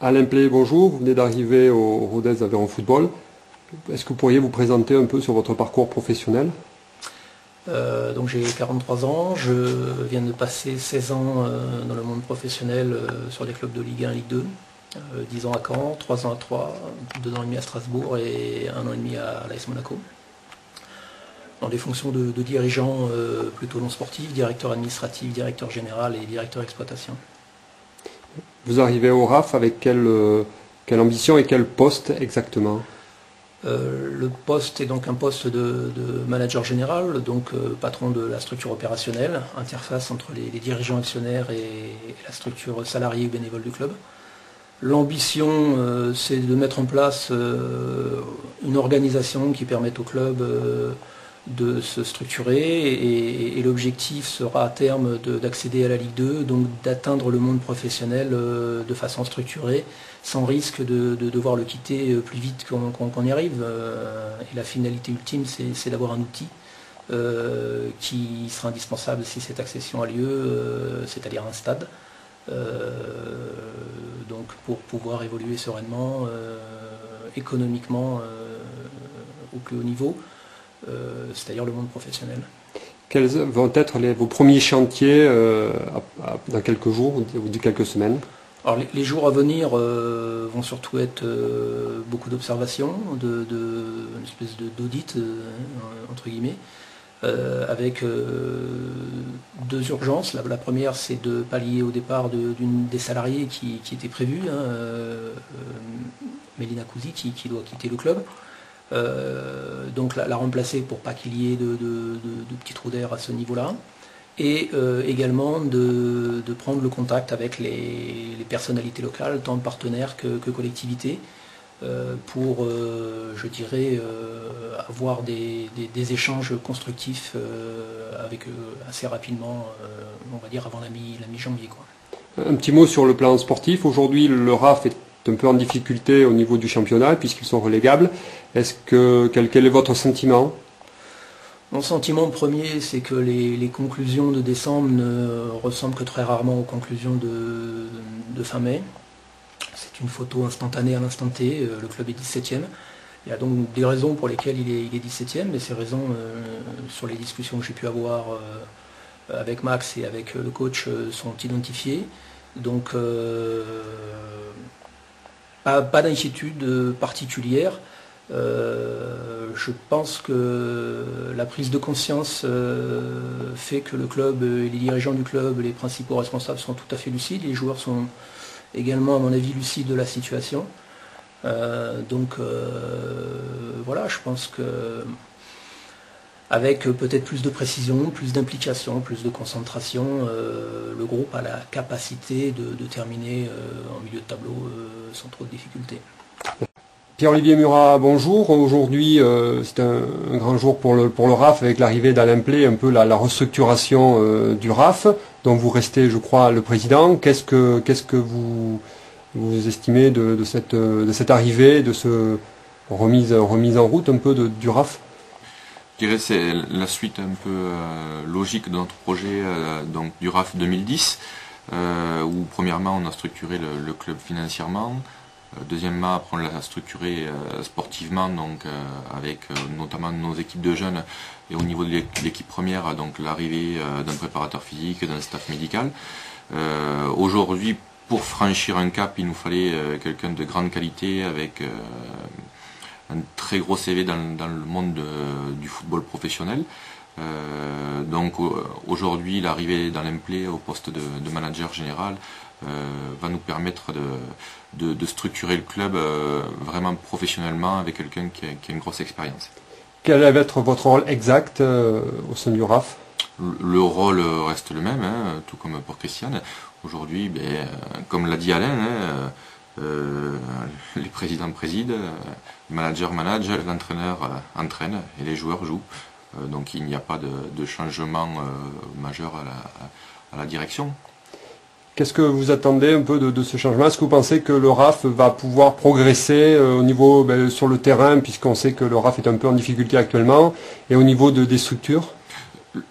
Alain Play, bonjour, vous venez d'arriver au Rodez Aveyron Football. Est-ce que vous pourriez vous présenter un peu sur votre parcours professionnel? Donc j'ai 43 ans, je viens de passer 16 ans dans le monde professionnel sur des clubs de Ligue 1 et Ligue 2. 10 ans à Caen, 3 ans à Troyes, 2 ans et demi à Strasbourg et 1 an et demi à l'AS Monaco. Dans des fonctions de dirigeant plutôt non sportif, directeur administratif, directeur général et directeur exploitation. Vous arrivez au RAF avec quelle ambition et quel poste exactement? Le poste est donc un poste de manager général, donc patron de la structure opérationnelle, interface entre les dirigeants actionnaires et la structure salariée ou bénévole du club. L'ambition, c'est de mettre en place une organisation qui permette au club de se structurer et l'objectif sera à terme d'accéder à la Ligue 2, donc d'atteindre le monde professionnel de façon structurée, sans risque de devoir le quitter plus vite qu'on y arrive. Et la finalité ultime, c'est d'avoir un outil qui sera indispensable si cette accession a lieu, c'est-à-dire un stade. Donc pour pouvoir évoluer sereinement, économiquement au plus haut niveau, c'est-à-dire le monde professionnel. Quels vont être vos premiers chantiers dans quelques jours ou quelques semaines? Alors les jours à venir vont surtout être beaucoup d'observations, une espèce d'audit entre guillemets, avec deux urgences. La première, c'est de pallier au départ d'une des salariés qui était prévue, Mélina Cousi, qui doit quitter le club. Donc la remplacer pour pas qu'il y ait de petits trous d'air à ce niveau-là. Et également de prendre le contact avec les personnalités locales, tant partenaires que collectivités, pour, je dirais, avoir des échanges constructifs avec eux assez rapidement, on va dire avant la mi-janvier. Un petit mot sur le plan sportif. Aujourd'hui, le RAF est un peu en difficulté au niveau du championnat puisqu'ils sont relégables. Quel est votre sentiment? Mon sentiment premier, c'est que les conclusions de décembre ne ressemblent que très rarement aux conclusions de fin mai. C'est une photo instantanée à l'instant T, le club est 17e. Il y a donc des raisons pour lesquelles il est 17e, mais ces raisons, sur les discussions que j'ai pu avoir avec Max et avec le coach, sont identifiées. Donc, pas d'inquiétude particulière. Je pense que la prise de conscience fait que le club et les dirigeants du club, les principaux responsables sont tout à fait lucides. Les joueurs sont également, à mon avis, lucides de la situation. Donc voilà, je pense que avec peut-être plus de précision, plus d'implication, plus de concentration, le groupe a la capacité de terminer en milieu de tableau sans trop de difficultés. Pierre-Olivier Murat, bonjour. Aujourd'hui, c'est un grand jour pour le RAF avec l'arrivée d'Alain Play, un peu la restructuration du RAF, dont vous restez, je crois, le président. Qu'est-ce que vous estimez de cette arrivée, de ce remise en route un peu du RAF? Je dirais que c'est la suite un peu logique de notre projet donc du RAF 2010, où premièrement on a structuré le club financièrement. Deuxièmement, après on l'a structuré sportivement, donc avec notamment nos équipes de jeunes et au niveau de l'équipe première, donc l'arrivée d'un préparateur physique, d'un staff médical. Aujourd'hui, pour franchir un cap, il nous fallait quelqu'un de grande qualité avec un très gros CV dans le monde du football professionnel. Donc aujourd'hui, l'arrivée d'Alain Play au poste de manager général va nous permettre de structurer le club vraiment professionnellement avec quelqu'un qui a une grosse expérience. Quel va être votre rôle exact au sein du RAF? Le rôle reste le même, tout comme pour Christiane. Aujourd'hui, comme l'a dit Alain, les présidents président, le manager manage, l'entraîneur entraîne et les joueurs jouent. Donc il n'y a pas de changement majeur à la direction. Qu'est-ce que vous attendez un peu de ce changement? Est-ce que vous pensez que le RAF va pouvoir progresser au niveau sur le terrain, puisqu'on sait que le RAF est un peu en difficulté actuellement, et au niveau des structures?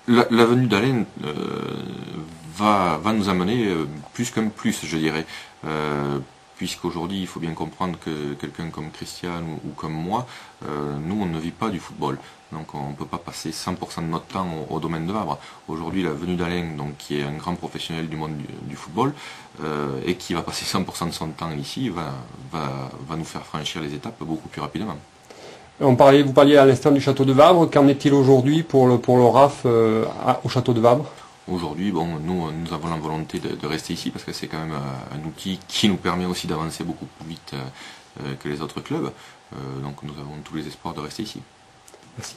La venue d'Alain va nous amener plus qu'un plus, je dirais. puisqu'aujourd'hui il faut bien comprendre que quelqu'un comme Christian ou comme moi, nous on ne vit pas du football. Donc on ne peut pas passer 100% de notre temps au domaine de Vabre. Aujourd'hui la venue d'Alain, donc qui est un grand professionnel du monde du football, et qui va passer 100% de son temps ici, va nous faire franchir les étapes beaucoup plus rapidement. Vous parliez à l'instant du château de Vabre. Qu'en est-il aujourd'hui pour le RAF au château de Vabre? Aujourd'hui, bon, nous avons la volonté de rester ici parce que c'est quand même un outil qui nous permet aussi d'avancer beaucoup plus vite que les autres clubs. Donc nous avons tous les espoirs de rester ici. Merci.